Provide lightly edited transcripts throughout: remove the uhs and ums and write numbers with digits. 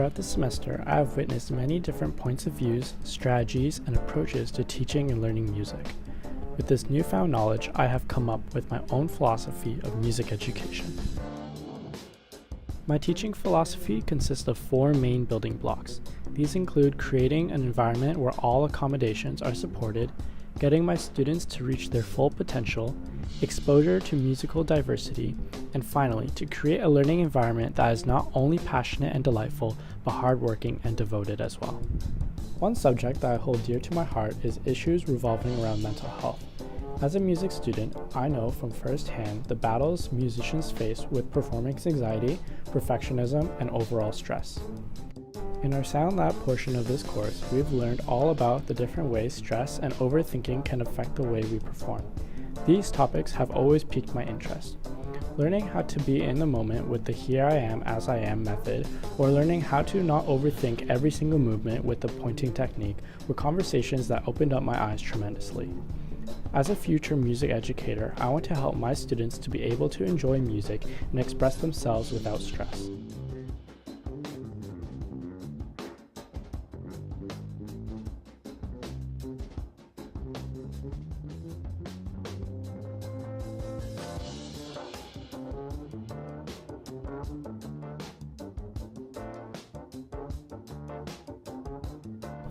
Throughout the semester, I have witnessed many different points of views, strategies, and approaches to teaching and learning music. With this newfound knowledge, I have come up with my own philosophy of music education. My teaching philosophy consists of 4 main building blocks. These include creating an environment where all accommodations are supported, getting my students to reach their full potential, exposure to musical diversity, and finally, to create a learning environment that is not only passionate and delightful, but hardworking and devoted as well. One subject that I hold dear to my heart is issues revolving around mental health. As a music student, I know from firsthand the battles musicians face with performance anxiety, perfectionism, and overall stress. In our Sound Lab portion of this course, we've learned all about the different ways stress and overthinking can affect the way we perform. These topics have always piqued my interest. Learning how to be in the moment with the here I am as I am method, or learning how to not overthink every single movement with the pointing technique were conversations that opened up my eyes tremendously. As a future music educator, I want to help my students to be able to enjoy music and express themselves without stress.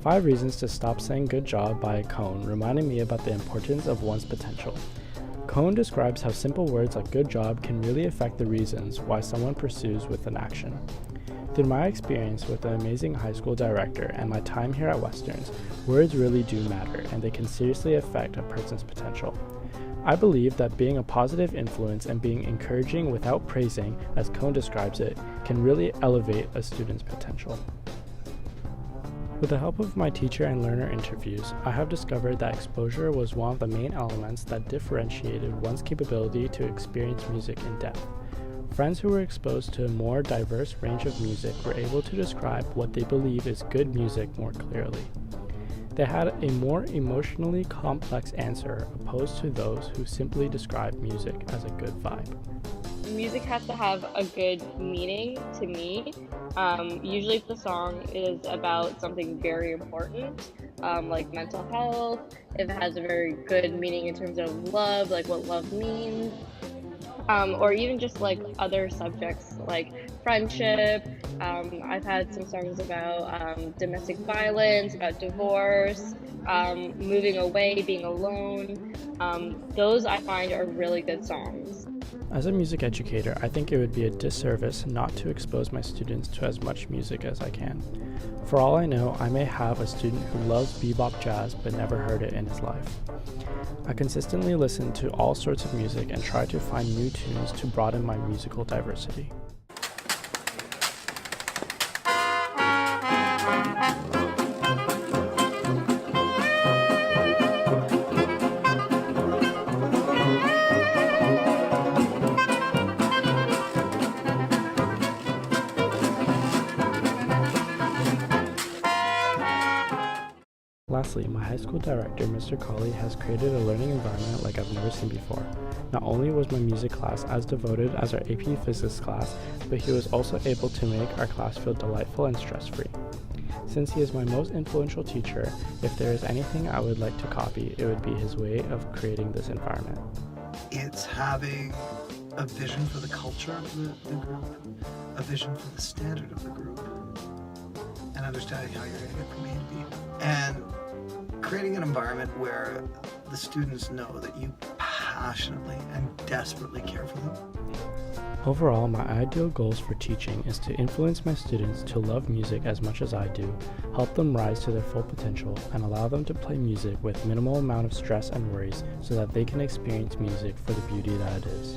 Five Reasons to Stop Saying Good Job by Cohn reminded me about the importance of one's potential. Cohn describes how simple words like good job can really affect the reasons why someone pursues with an action. Through my experience with an amazing high school director and my time here at Westerns, words really do matter and they can seriously affect a person's potential. I believe that being a positive influence and being encouraging without praising, as Cohn describes it, can really elevate a student's potential. With the help of my teacher and learner interviews, I have discovered that exposure was one of the main elements that differentiated one's capability to experience music in depth. Friends who were exposed to a more diverse range of music were able to describe what they believe is good music more clearly. They had a more emotionally complex answer opposed to those who simply describe music as a good vibe. Music has to have a good meaning to me. Usually if the song is about something very important, like mental health, if it has a very good meaning in terms of love, like what love means, or even just like other subjects like friendship. I've had some songs about domestic violence, about divorce, moving away, being alone. Those I find are really good songs. As a music educator, I think it would be a disservice not to expose my students to as much music as I can. For all I know, I may have a student who loves bebop jazz but never heard it in his life. I consistently listen to all sorts of music and try to find new tunes to broaden my musical diversity. Lastly, my high school director, Mr. Colley, has created a learning environment like I've never seen before. Not only was my music class as devoted as our AP Physics class, but he was also able to make our class feel delightful and stress-free. Since he is my most influential teacher, if there is anything I would like to copy, it would be his way of creating this environment. It's having a vision for the culture of the group, a vision for the standard of the group, and understanding how you're going to get from A to B. And creating an environment where the students know that you passionately and desperately care for them. Overall, my ideal goals for teaching is to influence my students to love music as much as I do, help them rise to their full potential, and allow them to play music with minimal amount of stress and worries so that they can experience music for the beauty that it is.